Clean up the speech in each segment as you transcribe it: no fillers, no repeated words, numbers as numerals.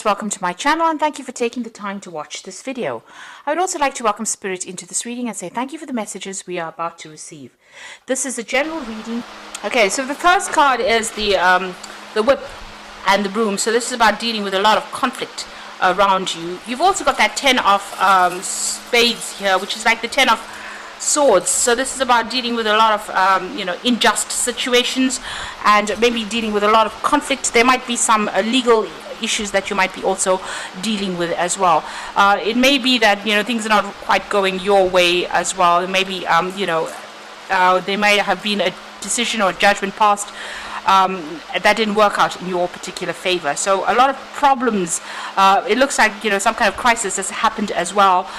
Welcome to my channel and thank you for taking the time to watch this video. I would also like to welcome Spirit into this reading and say thank you for the messages we are about to receive. This is a general reading. Okay, so the first card is the whip and the broom. So this is about dealing with a lot of conflict around you. You've also got that 10 of spades here, which is like the 10 of swords. So this is about dealing with a lot of unjust situations and maybe dealing with a lot of conflict. There might be some legal issues that you might be also dealing with as well. It may be that things are not quite going your way as well. Maybe there may have been a decision or judgment passed that didn't work out in your particular favor. So a lot of problems. It looks like some kind of crisis has happened as well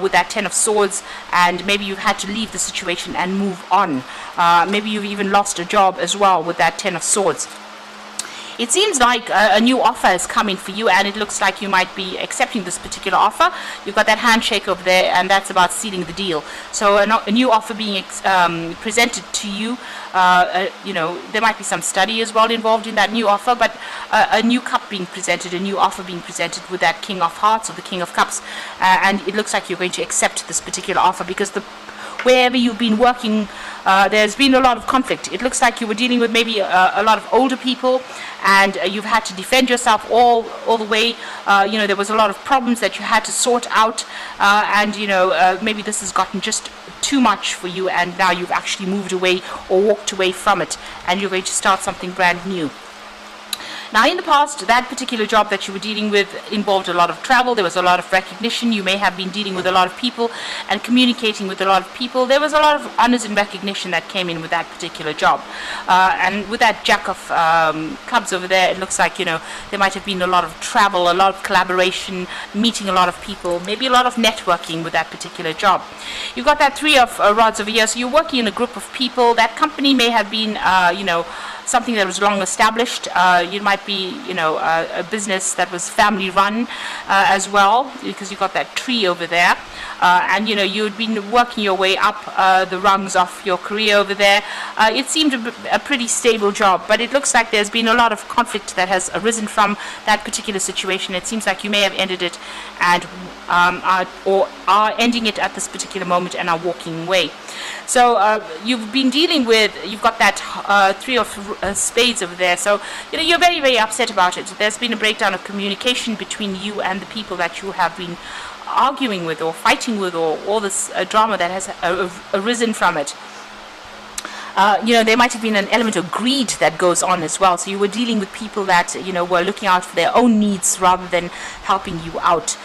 with that 10 of swords, and maybe you've had to leave the situation and move on. Maybe you've even lost a job as well with that 10 of swords. It seems like a new offer is coming for you, and it looks like you might be accepting this particular offer. You've got that handshake over there, and that's about sealing the deal. So a new offer being presented to you. There might be some study as well involved in that new offer, but a new cup being presented, a new offer being presented with that King of Hearts or the King of Cups, and it looks like you're going to accept this particular offer because wherever you've been working, there's been a lot of conflict. It looks like you were dealing with maybe a lot of older people, and you've had to defend yourself all the way. There was a lot of problems that you had to sort out, and maybe this has gotten just too much for you, and now you've actually moved away or walked away from it, and you're going to start something brand new. Now, in the past, that particular job that you were dealing with involved a lot of travel. There was a lot of recognition. You may have been dealing with a lot of people and communicating with a lot of people. There was a lot of honors and recognition that came in with that particular job. And with that Jack of Cups over there, it looks like, there might have been a lot of travel, a lot of collaboration, meeting a lot of people, maybe a lot of networking with that particular job. You've got that 3 of rods over here. So you're working in a group of people. That company may have been, something that was long established. You might be, a business that was family run as well, because you've got that tree over there. And you'd been working your way up the rungs of your career over there. It seemed a pretty stable job, but it looks like there's been a lot of conflict that has arisen from that particular situation. It seems like you may have ended it and or are ending it at this particular moment and are walking away. So you've been dealing with, you've got that 3 of spades over there. So you're very, very upset about it. There's been a breakdown of communication between you and the people that you have been arguing with or fighting with, or all this drama that has arisen from it. There might have been an element of greed that goes on as well. So you were dealing with people that, were looking out for their own needs rather than helping you out.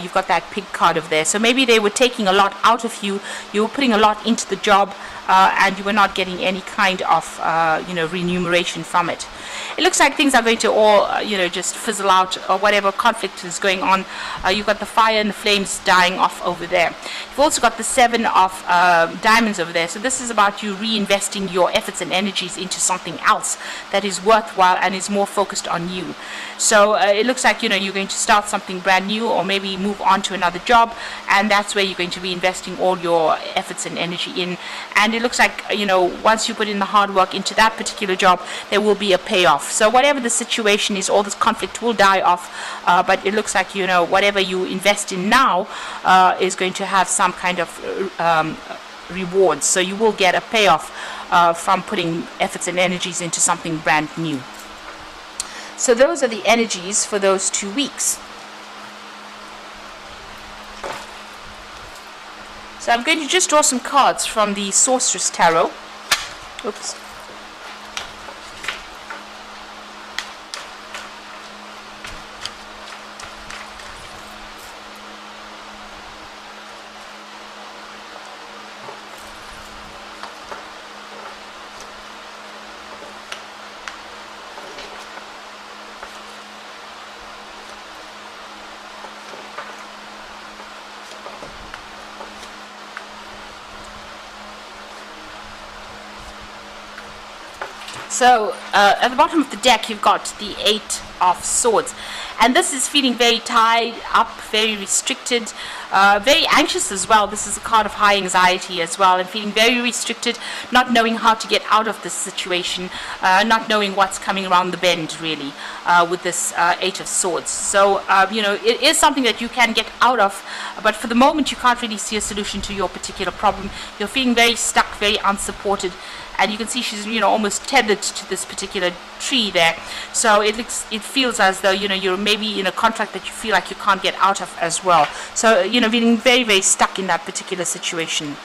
You've got that pig card over there. So maybe they were taking a lot out of you. You were putting a lot into the job, and you were not getting any kind of, remuneration from it. It looks like things are going to all, just fizzle out, or whatever conflict is going on. You've got the fire and the flames dying off over there. You've also got the 7 of diamonds over there. So this is about you reinvesting your efforts and energies into something else that is worthwhile and is more focused on you. So it looks like, you're going to start something brand new, or maybe move on to another job, and that's where you're going to be investing all your efforts and energy in. And it looks like, once you put in the hard work into that particular job, there will be a payoff. So whatever the situation is, all this conflict will die off, but it looks like, whatever you invest in now is going to have some kind of rewards. So you will get a payoff from putting efforts and energies into something brand new. So those are the energies for those 2 weeks. So I'm going to just draw some cards from the Sorceress Tarot. Oops. So at the bottom of the deck, you've got the 8 of Swords. And this is feeling very tied up, very restricted, very anxious as well. This is a card of high anxiety as well, and feeling very restricted, not knowing how to get out of this situation, not knowing what's coming around the bend, really, with this 8 of Swords. So, it is something that you can get out of, but for the moment, you can't really see a solution to your particular problem. You're feeling very stuck, very unsupported. And you can see she's, almost tethered to this particular tree there. So it feels as though, you're maybe in a contract that you feel like you can't get out of as well. So, feeling very, very stuck in that particular situation.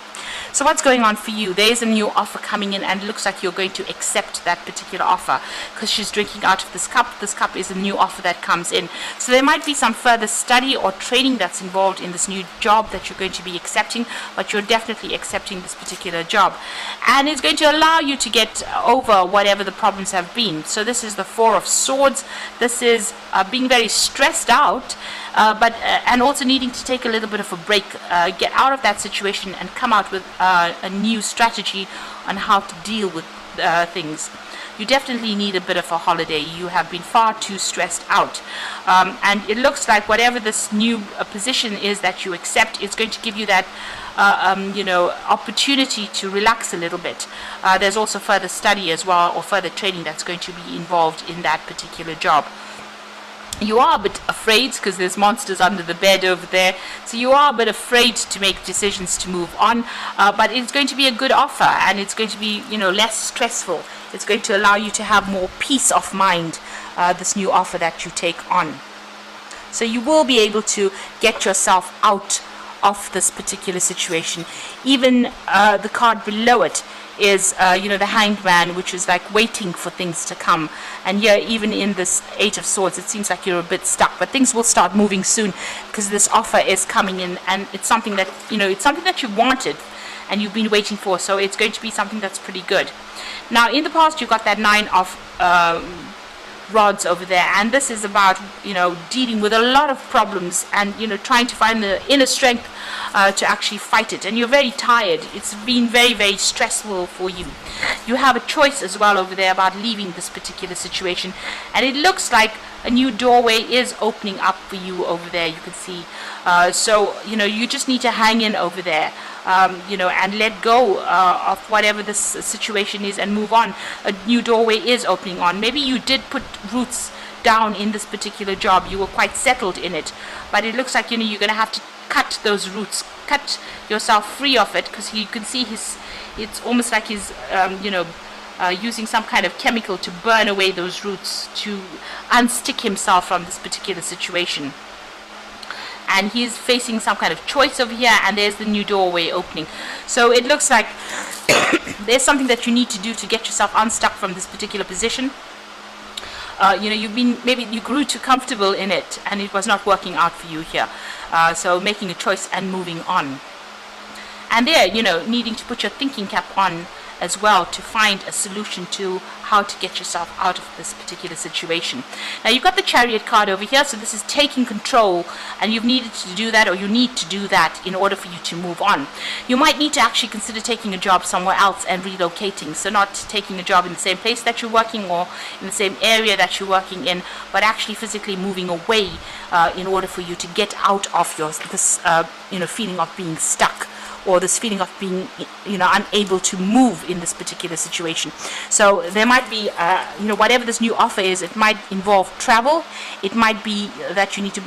So what's going on for you? There is a new offer coming in, and it looks like you're going to accept that particular offer because she's drinking out of this cup. This cup is a new offer that comes in. So there might be some further study or training that's involved in this new job that you're going to be accepting, but you're definitely accepting this particular job. And it's going to allow you to get over whatever the problems have been. So this is the 4 of Swords. This is being very stressed out, and also needing to take a little bit of a break, get out of that situation and come out with a new strategy on how to deal with things. You definitely need a bit of a holiday. You have been far too stressed out, and it looks like whatever this new position is that you accept is going to give you that opportunity to relax a little bit. There's also further study as well, or further training that's going to be involved in that particular job. You are a bit afraid because there's monsters under the bed over there, so you are a bit afraid to make decisions to move on, but it's going to be a good offer, and it's going to be less stressful. It's going to allow you to have more peace of mind, this new offer that you take on. So you will be able to get yourself out of this particular situation. Even the card below it is the Hanged Man, which is like waiting for things to come. And here, even in this 8 of Swords, it seems like you're a bit stuck, but things will start moving soon because this offer is coming in, and it's something that it's something that you wanted and you've been waiting for. So it's going to be something that's pretty good. Now, in the past, you got that 9 of rods over there, and this is about dealing with a lot of problems and trying to find the inner strength to actually fight it. And you're very tired. It's been very, very stressful for you. You have a choice as well over there about leaving this particular situation, and it looks like a new doorway is opening up for you over there. You can see so you just need to hang in over there, and let go of whatever this situation is and move on. A new doorway is opening on. Maybe you did put roots down in this particular job. You were quite settled in it, but it looks like you're going to have to cut those roots, cut yourself free of it, because you can see it's almost like he's using some kind of chemical to burn away those roots, to unstick himself from this particular situation. And he's facing some kind of choice over here, and there's the new doorway opening. So it looks like there's something that you need to do to get yourself unstuck from this particular position. Maybe you grew too comfortable in it and it was not working out for you here. So making a choice and moving on. And there, needing to put your thinking cap on as well to find a solution to how to get yourself out of this particular situation. Now, you've got the Chariot card over here, so this is taking control, and you've needed to do that, or you need to do that in order for you to move on. You might need to actually consider taking a job somewhere else and relocating, so not taking a job in the same place that you're working or in the same area that you're working in, but actually physically moving away in order for you to get out of this feeling of being stuck, or this feeling of being unable to move in this particular situation. So there might be whatever this new offer is, it might involve travel, it might be that you need to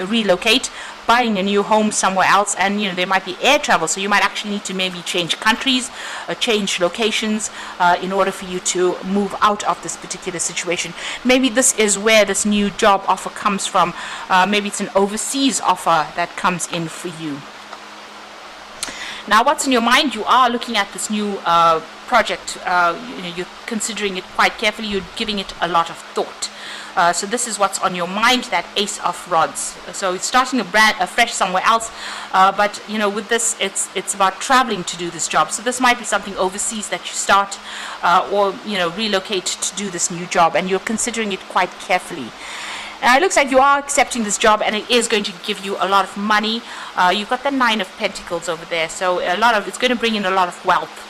relocate, buying a new home somewhere else, and there might be air travel, so you might actually need to maybe change countries, change locations in order for you to move out of this particular situation. Maybe this is where this new job offer comes from. Maybe it's an overseas offer that comes in for you. Now, what's in your mind? You are looking at this new project. You're considering it quite carefully. You're giving it a lot of thought. So this is what's on your mind, that Ace of Rods. So it's starting afresh somewhere else. But with this, it's about traveling to do this job. So this might be something overseas that you start, or relocate to do this new job, and you're considering it quite carefully. It looks like you are accepting this job, and it is going to give you a lot of money. You've got the 9 of Pentacles over there, so it's going to bring in a lot of wealth.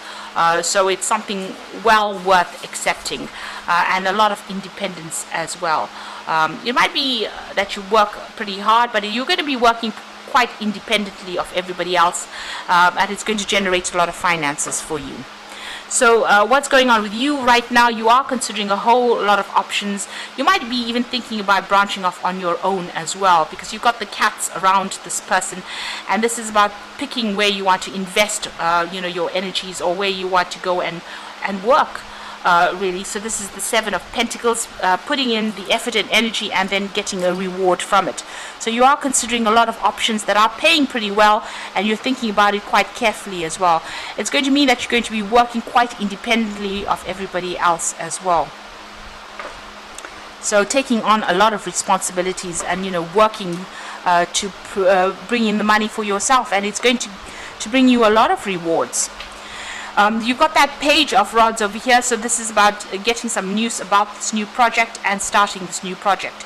So it's something well worth accepting, and a lot of independence as well. It might be that you work pretty hard, but you're going to be working quite independently of everybody else, and it's going to generate a lot of finances for you. So what's going on with you right now? You are considering a whole lot of options. You might be even thinking about branching off on your own as well, because you've got the cats around this person, and this is about picking where you want to invest your energies, or where you want to go and work. Really. So this is the Seven of Pentacles, putting in the effort and energy and then getting a reward from it. So you are considering a lot of options that are paying pretty well, and you're thinking about it quite carefully as well. It's going to mean that you're going to be working quite independently of everybody else as well. So taking on a lot of responsibilities and working to bring in the money for yourself, and it's going to bring you a lot of rewards. You've got that Page of Rods over here, so this is about getting some news about this new project and starting this new project.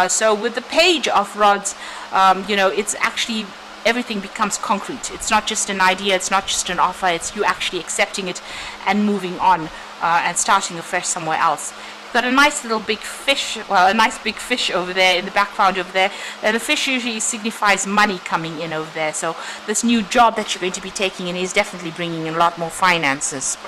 So with the Page of Rods, it's actually, everything becomes concrete. It's not just an idea, it's not just an offer, it's you actually accepting it and moving on and starting afresh somewhere else. Got a nice little big fish, well, a nice big fish over there in the background over there. The fish usually signifies money coming in over there. So this new job that you're going to be taking in is definitely bringing in a lot more finances.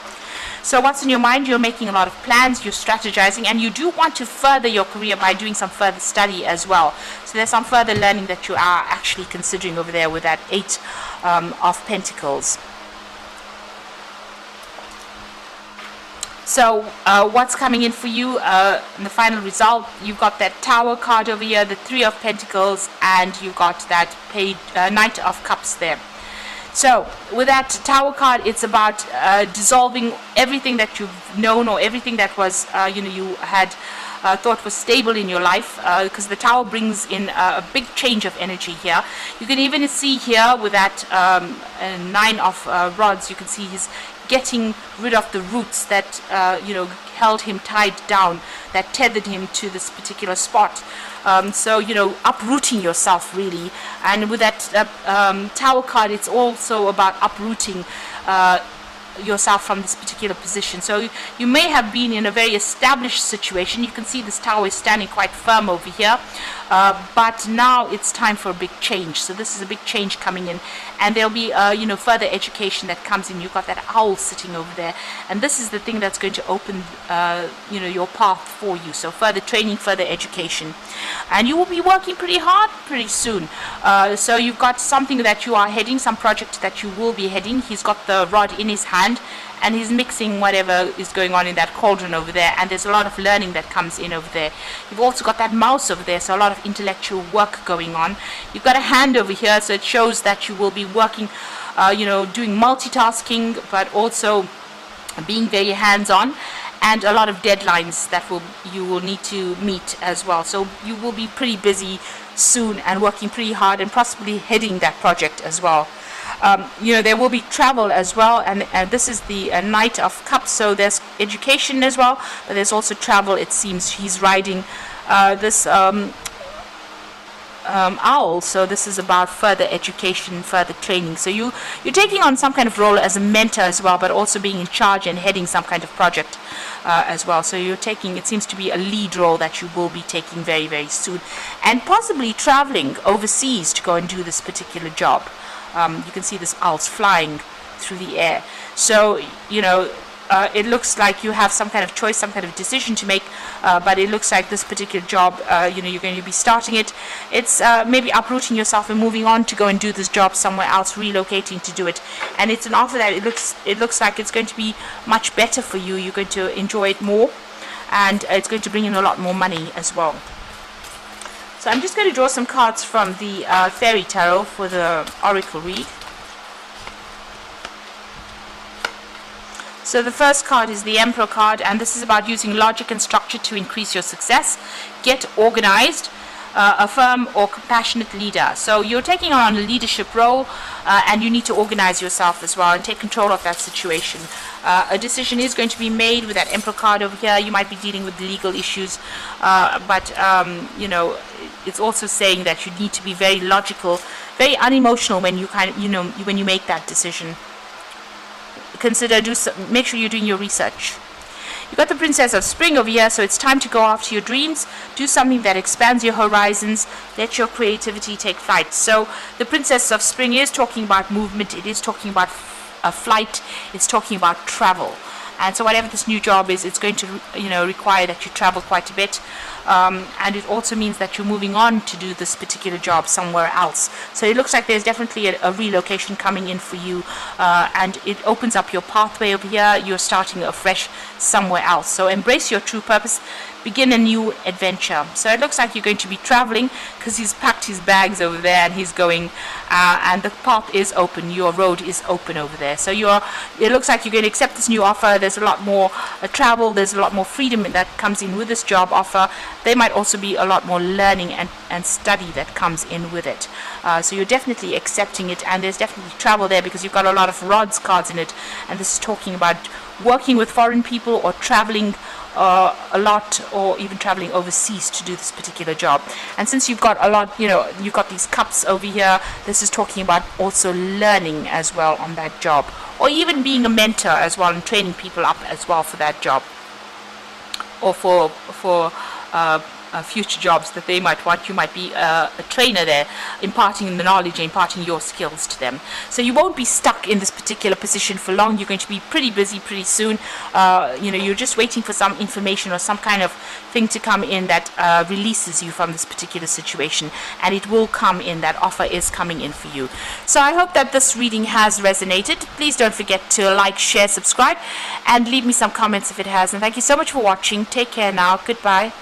So what's in your mind? You're making a lot of plans, you're strategizing, and you do want to further your career by doing some further study as well. So there's some further learning that you are actually considering over there with that Eight of Pentacles. So what's coming in for you in the final result? You've got that Tower card over here, the Three of Pentacles, and you've got that Knight of Cups there. So with that Tower card, it's about dissolving everything that you've known, or everything that was you had thought was stable in your life, because the Tower brings in a big change of energy here. You can even see here with that Nine of Rods, you can see he's getting rid of the roots that held him tied down, that tethered him to this particular spot. So uprooting yourself really. And with that Tower card, it's also about uprooting yourself from this particular position. So you may have been in a very established situation. You can see this Tower is standing quite firm over here, but now it's time for a big change. So this is a big change coming in, and there'll be further education that comes in. You've got that owl sitting over there, and this is the thing that's going to open your path for you. So further training, further education, and you will be working pretty hard pretty soon. So you've got something that you are heading, some project that you will be heading. He's got the rod in his hand, and he's mixing whatever is going on in that cauldron over there, and there's a lot of learning that comes in over there. You've also got that mouse over there, so a lot of intellectual work going on. You've got a hand over here, so it shows that you will be working doing multitasking, but also being very hands-on, and a lot of deadlines that you will need to meet as well. So you will be pretty busy soon and working pretty hard, and possibly heading that project as well. There will be travel as well, and this is the Knight of Cups, so there's education as well, but there's also travel. It seems he's riding this owl, so this is about further education, further training. So you're taking on some kind of role as a mentor as well, but also being in charge and heading some kind of project as well. So you're taking, it seems to be a lead role that you will be taking very, very soon, and possibly traveling overseas to go and do this particular job. You can see this owl's flying through the air. So, it looks like you have some kind of choice, some kind of decision to make, but it looks like this particular job, you're going to be starting it. It's maybe uprooting yourself and moving on to go and do this job somewhere else, relocating to do it. And it's an offer that it looks like it's going to be much better for you. You're going to enjoy it more, and it's going to bring in a lot more money as well. So I'm just going to draw some cards from the Fairy Tarot for the Oracle read. So the first card is the Emperor card, and this is about using logic and structure to increase your success. Get organized, a firm or compassionate leader. So you're taking on a leadership role, and you need to organize yourself as well and take control of that situation. A decision is going to be made with that Emperor card over here. You might be dealing with legal issues, but it's also saying that you need to be very logical, very unemotional when you when you make that decision. make sure you're doing your research. You got the Princess of Spring over here, so it's time to go after your dreams, do something that expands your horizons, let your creativity take flight. So the Princess of Spring is talking about movement, it is talking about flight, it's talking about travel. And so whatever this new job is, it's going to require that you travel quite a bit, and it also means that you're moving on to do this particular job somewhere else. So it looks like there's definitely a relocation coming in for you, and it opens up your pathway over here. You're starting afresh somewhere else. So embrace your true purpose, begin a new adventure. So it looks like you're going to be traveling, because he's packed his bags over there and he's going, and the path is open, your road is open over there. So it looks like you're going to accept this new offer. There's a lot more travel, there's a lot more freedom that comes in with this job offer. There might also be a lot more learning and study that comes in with it. So you're definitely accepting it, and there's definitely travel there because you've got a lot of rods cards in it, and this is talking about working with foreign people or traveling a lot, or even traveling overseas to do this particular job. And since you've got a lot, you've got these cups over here, this is talking about also learning as well on that job, or even being a mentor as well and training people up as well for that job, or for future jobs that they might want. You might be a trainer there, imparting the knowledge, imparting your skills to them. So you won't be stuck in this particular position for long. You're going to be pretty busy pretty soon. You're just waiting for some information or some kind of thing to come in that releases you from this particular situation, and it will come in. That offer is coming in for you. So I hope that this reading has resonated. Please don't forget to like, share, subscribe, and leave me some comments if it has. And thank you so much for watching. Take care now. Goodbye.